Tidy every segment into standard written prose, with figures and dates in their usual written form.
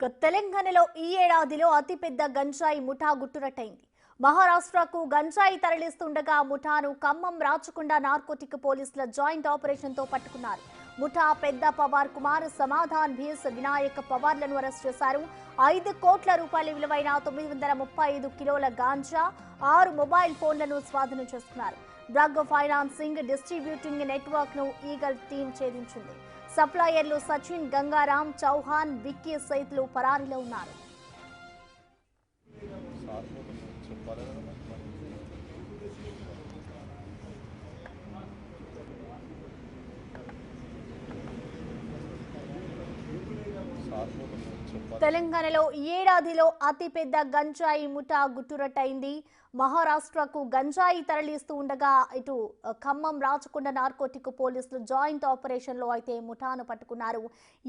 తెలంగాణలో ఈ ఏడాదిలో అతిపెద్ద గంజాయి ముఠా గుట్టురట్టయింది. మహారాష్ట్రకు గంజాయి తరలిస్తుండగా ముఠాను ఖమ్మం రాచకొండ నార్కోటిక్ పోలీసుల జాయింట్ ఆపరేషన్ తో పట్టుకున్నారు. ముఠా పెద్ద పవార్ కుమార్, సమాధాన్ భీస్, వినాయక్ పవార్లను అరెస్ట్ చేశారు. 5 కోట్ల రూపాయల విలువైన 935 కిలోల గాంజా, 6 మొబైల్ ఫోన్లను స్వాధీనం చేసుకున్నారు. డ్రగ్ ఫైనాన్సింగ్, డిస్ట్రిబ్యూటింగ్ నెట్వర్క్ ను ఈగల్ టీం ఛేదించింది. సప్లయర్లు సచిన్, గంగారాం, చౌహాన్, విక్కీ సైత్లు పరారీలో ఉన్నారు. తెలంగాణలో ఈ ఏడాదిలో అతిపెద్ద గంజాయి ముఠా గుట్టురట్టయింది. మహారాష్ట్రకు గంజాయి తరలిస్తూ ఉండగా ఇటు ఖమ్మం రాచకొండ నార్కోటిక్ పోలీసులు జాయింట్ ఆపరేషన్ లో అయితే ముఠాను పట్టుకున్నారు.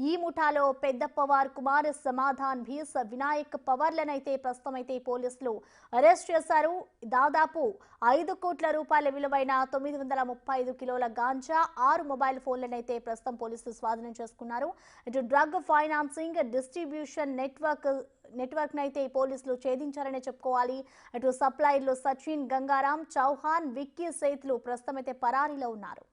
ఈ ముఠాలో పెద్ద పవార్ కుమార్, సమాధాన్ భీస్, వినాయక్ పవర్లనైతే ప్రస్తుతం అయితే పోలీసులు అరెస్ట్ చేశారు. దాదాపు 5 కోట్ల రూపాయల విలువైన 935 కిలోల గాంజా, 6 మొబైల్ ఫోన్లనైతే ప్రస్తుతం పోలీసులు స్వాధీనం చేసుకున్నారు. ఇటు డ్రగ్ ఫైనాన్సింగ్, డిస్ట్రిబ్యూషన్ నెట్వర్క్ నైతే పోలీసులు ఛేదించారనే చెప్పుకోవాలి. అటు సప్లైర్లు సచిన్, గంగారాం, చౌహాన్, విక్కీ సైత్లు ప్రస్తుతం అయితే పరారీలో ఉన్నారు.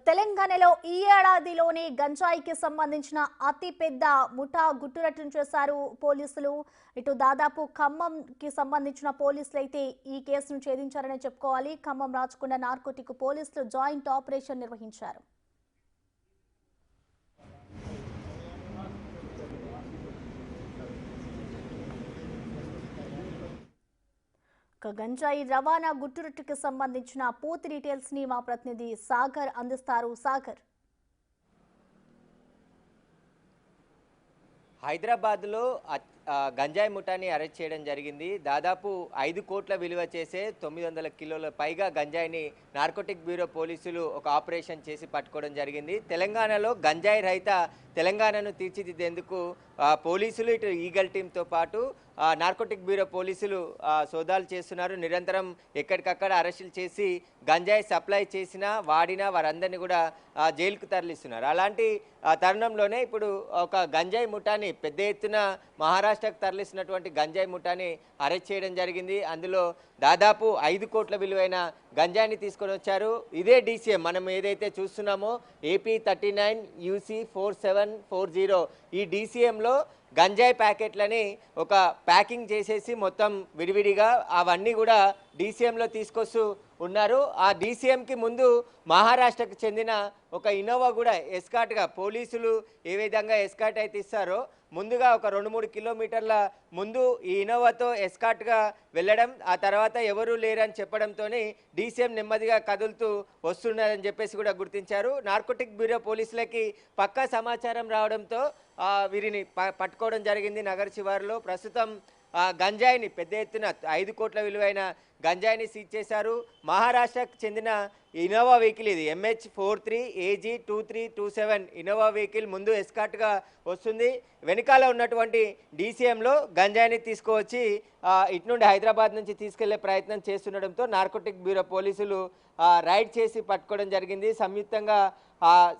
తెలంగాణలో ఈ ఏడాదిలోనే గంజాయికి సంబంధించిన అతిపెద్ద ముఠా గుట్టురట్టును చేశారు పోలీసులు. ఇటు దాదాపు ఖమ్మంకి సంబంధించిన పోలీసులు అయితే ఈ కేసును ఛేదించారని చెప్పుకోవాలి. ఖమ్మం రాచకొండ నార్కోటిక్ పోలీసులు జాయింట్ ఆపరేషన్ నిర్వహించారు. గంజాయి రవాణా గుట్టురట్టుకు సంబంధించిన పూర్తి డీటెయిల్స్ ని మా ప్రతినిధి సాగర్ అందిస్తారు. సాగర్, హైదరాబాద్లో గంజాయి ముఠాని అరెస్ట్ చేయడం జరిగింది. దాదాపు 5 కోట్ల విలువ చేసే 900 కిలోల పైగా గంజాయిని నార్కోటిక్ బ్యూరో పోలీసులు ఒక ఆపరేషన్ చేసి పట్టుకోవడం జరిగింది. తెలంగాణలో గంజాయి రహిత తెలంగాణను తీర్చిదిద్దేందుకు పోలీసులు ఇటు ఈగల్ టీంతో పాటు నార్కోటిక్ బ్యూరో పోలీసులు సోదాలు చేస్తున్నారు. నిరంతరం ఎక్కడికక్కడ అరెస్టులు చేసి గంజాయి సప్లై చేసినా వాడినా వారందరినీ కూడా జైలుకు తరలిస్తున్నారు. అలాంటి తరుణంలోనే ఇప్పుడు ఒక గంజాయి ముఠాని పెద్ద ఎత్తున మహారాష్ట్రకు తరలిస్తున్నటువంటి గంజాయి ముఠాని అరెస్ట్ చేయడం జరిగింది. అందులో దాదాపు 5 కోట్ల విలువైన గంజాయిని తీసుకొని వచ్చారు. ఇదే డీసీఎం మనం ఏదైతే చూస్తున్నామో AP 39 UC 4740 ఈ డీసీఎంలో గంజాయి ప్యాకెట్లని ఒక ప్యాకింగ్ చేసేసి మొత్తం విడివిడిగా అవన్నీ కూడా డీసీఎంలో తీసుకొస్తూ ఉన్నారు. ఆ డీసీఎంకి ముందు మహారాష్ట్రకు చెందిన ఒక ఇన్నోవా కూడా ఎస్కాట్గా పోలీసులు ఏ విధంగా ఎస్కాట్ అయితే ఇస్తారో ముందుగా ఒక 2-3 కిలోమీటర్ల ముందు ఈ ఇన్నోవాతో ఎస్కాట్గా వెళ్ళడం, ఆ తర్వాత ఎవరూ లేరని చెప్పడంతో డీసీఎం నెమ్మదిగా కదులుతూ వస్తున్నారని చెప్పేసి కూడా గుర్తించారు. నార్కోటిక్ బ్యూరో పోలీసులకి పక్కా సమాచారం రావడంతో వీరిని పట్టుకోవడం జరిగింది. నగర శివారులో ప్రస్తుతం గంజాయిని పెద్ద ఎత్తున 5 కోట్ల విలువైన గంజాయిని సీజ్ చేశారు. మహారాష్ట్రకు చెందిన ఇన్నోవా వెహికల్ ఇది MH43 AG 2327 ఇన్నోవా వెహికల్ ముందు ఎస్కాట్గా వస్తుంది. వెనకాల ఉన్నటువంటి డీసీఎంలో గంజాయిని తీసుకువచ్చి ఇటు నుండి హైదరాబాద్ నుంచి తీసుకెళ్లే ప్రయత్నం చేస్తుండడంతో నార్కోటిక్ బ్యూరో పోలీసులు రైడ్ చేసి పట్టుకోవడం జరిగింది. సంయుక్తంగా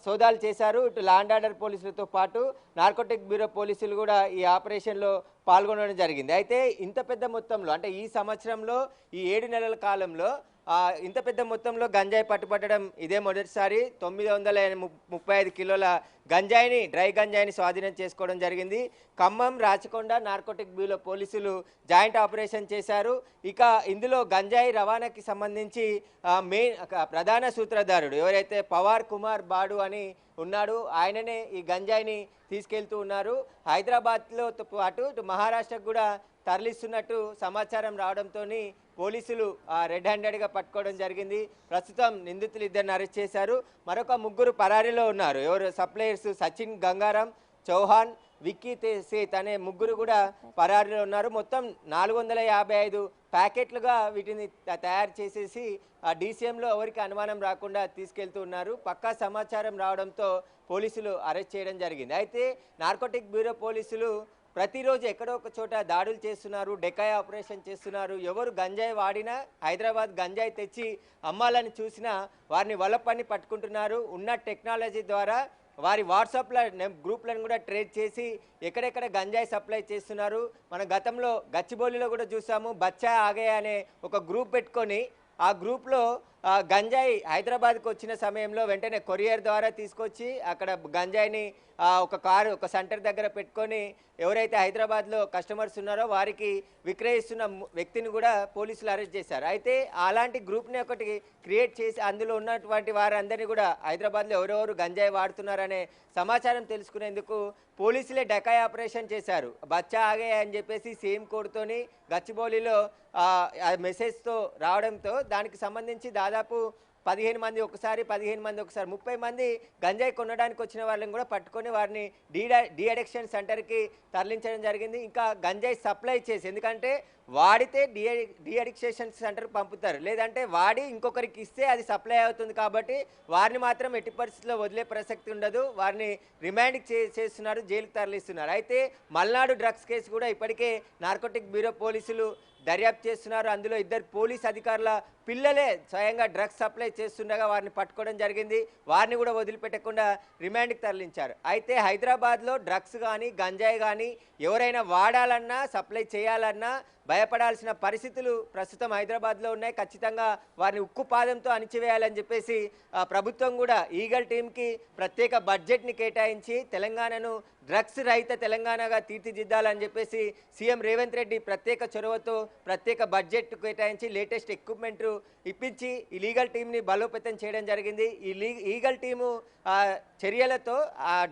సోదాలు చేశారు. ఇటు ల్యాండ్ ఆర్డర్ పోలీసులతో పాటు నార్కోటిక్ బ్యూరో పోలీసులు కూడా ఈ ఆపరేషన్లో పాల్గొనడం జరిగింది. అయితే ఇంత పెద్ద మొత్తంలో అంటే ఈ సంవత్సరంలో ఈ 7 నెలల కాలంలో ఇంత పెద్ద మొత్తంలో గంజాయి పట్టుబట్టడం ఇదే మొదటిసారి. 935 కిలోల గంజాయిని, డ్రై గంజాయిని స్వాధీనం చేసుకోవడం జరిగింది. ఖమ్మం రాచకొండ నార్కోటిక్ బ్యూరో పోలీసులు జాయింట్ ఆపరేషన్ చేశారు. ఇక ఇందులో గంజాయి రవాణాకి సంబంధించి ప్రధాన సూత్రధారుడు ఎవరైతే పవార్ కుమార్ బాడు అని ఉన్నాడు, ఆయననే ఈ గంజాయిని తీసుకెళ్తూ ఉన్నారు. హైదరాబాద్లో పాటు ఇటు మహారాష్ట్రకు కూడా తరలిస్తున్నట్టు సమాచారం రావడంతో పోలీసులు రెడ్ హ్యాండెడ్గా పట్టుకోవడం జరిగింది. ప్రస్తుతం నిందితులు 2ని అరెస్ట్ చేశారు. మరొక 3 పరారీలో ఉన్నారు. ఎవరు సప్లయర్స్ సచిన్, గంగారాం, చౌహాన్, విక్కీ సేత్ అనే 3 కూడా పరారీలో ఉన్నారు. మొత్తం 455 ప్యాకెట్లుగా వీటిని తయారు చేసేసి ఆ డీసీఎంలో ఎవరికి అనుమానం రాకుండా తీసుకెళ్తూ ఉన్నారు. పక్కా సమాచారం రావడంతో పోలీసులు అరెస్ట్ చేయడం జరిగింది. అయితే నార్కోటిక్ బ్యూరో పోలీసులు ప్రతిరోజు ఎక్కడో ఒక చోట దాడులు చేస్తున్నారు, డెకాయ్ ఆపరేషన్ చేస్తున్నారు. ఎవరు గంజాయి వాడినా, హైదరాబాద్ గంజాయి తెచ్చి అమ్మాలని చూసినా వారిని వలపన్ని పట్టుకుంటున్నారు. ఉన్న టెక్నాలజీ ద్వారా వారి వాట్సాప్ల గ్రూప్లను కూడా ట్రేస్ చేసి ఎక్కడెక్కడ గంజాయి సప్లై చేస్తున్నారు. మన గతంలో గచ్చిబౌలిలో కూడా చూసాము. బచ్చా ఆగే అనే ఒక గ్రూప్ పెట్టుకొని ఆ గ్రూప్లో గంజాయి హైదరాబాద్కి వచ్చిన సమయంలో వెంటనే కొరియర్ ద్వారా తీసుకొచ్చి అక్కడ గంజాయిని ఒక సెంటర్ దగ్గర పెట్టుకొని ఎవరైతే హైదరాబాద్లో కస్టమర్స్ ఉన్నారో వారికి విక్రయిస్తున్న వ్యక్తిని కూడా పోలీసులు అరెస్ట్ చేశారు. అయితే అలాంటి గ్రూప్ని ఒకటి క్రియేట్ చేసి అందులో ఉన్నటువంటి వారందరినీ కూడా హైదరాబాద్లో ఎవరెవరు గంజాయి వాడుతున్నారనే సమాచారం తెలుసుకునేందుకు పోలీసులే డకాయ్ ఆపరేషన్ చేశారు. బచ్చా ఆగే అని చెప్పేసి సేమ్ కోడ్తోని గచ్చిబౌలిలో మెసేజ్తో రావడంతో దానికి సంబంధించి దాదాపు 15 మంది ఒకసారి 30 మంది గంజాయి కొనడానికి వచ్చిన వాళ్ళని కూడా పట్టుకొని వారిని డీ అడిక్షన్ సెంటర్కి తరలించడం జరిగింది. ఇంకా గంజాయి సప్లై చేసి, ఎందుకంటే వాడితే డీ అడిక్షన్ సెంటర్కి పంపుతారు, లేదంటే వాడి ఇంకొకరికి ఇస్తే అది సప్లై అవుతుంది. కాబట్టి వారిని మాత్రం ఎట్టి పరిస్థితుల్లో వదిలే ప్రసక్తి ఉండదు. వారిని రిమాండ్కి చేస్తున్నారు, జైలుకి తరలిస్తున్నారు. అయితే మల్నాడు డ్రగ్స్ కేసు కూడా ఇప్పటికే నార్కోటిక్ బ్యూరో పోలీసులు దర్యాప్తు చేస్తున్నారు. అందులో 2 పోలీస్ అధికారుల పిల్లలే స్వయంగా డ్రగ్స్ సప్లై చేస్తుండగా వారిని పట్టుకోవడం జరిగింది. వారిని కూడా వదిలిపెట్టకుండా రిమాండ్కి తరలించారు. అయితే హైదరాబాద్లో డ్రగ్స్ కానీ గంజాయి కానీ ఎవరైనా వాడాలన్నా సప్లై చేయాలన్నా భయపడాల్సిన పరిస్థితులు ప్రస్తుతం హైదరాబాద్లో ఉన్నాయి. ఖచ్చితంగా వారిని ఉక్కుపాదంతో అణిచివేయాలని చెప్పేసి ప్రభుత్వం కూడా ఈగల్ టీంకి ప్రత్యేక బడ్జెట్ని కేటాయించి తెలంగాణను డ్రగ్స్ రహిత తెలంగాణగా తీర్చిదిద్దాలని చెప్పేసి సీఎం రేవంత్ రెడ్డి ప్రత్యేక చొరవతో ప్రత్యేక బడ్జెట్ కేటాయించి లేటెస్ట్ ఎక్విప్మెంట్ ఇప్పించి ఈ లీగల్ టీంని బలోపేతం చేయడం జరిగింది. ఈ ఈగల్ టీము చర్యలతో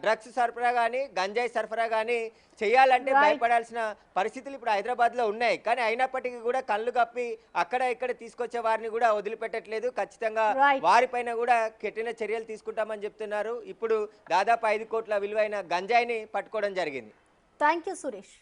డ్రగ్స్ సరఫరా కానీ గంజాయి సరఫరా కానీ చేయాలంటే భయపడాల్సిన పరిస్థితులు ఇప్పుడు హైదరాబాద్లో ఉన్నాయి. కానీ అయినప్పటికీ కూడా కళ్ళు కప్పి అక్కడ ఇక్కడ తీసుకొచ్చే వారిని కూడా వదిలిపెట్టట్లేదు. ఖచ్చితంగా వారిపైన కూడా కఠిన చర్యలు తీసుకుంటామని చెప్తున్నారు. ఇప్పుడు దాదాపు 5 కోట్ల విలువైన గంజాయిని పట్టుకోవడం జరిగింది. Thank you Suresh.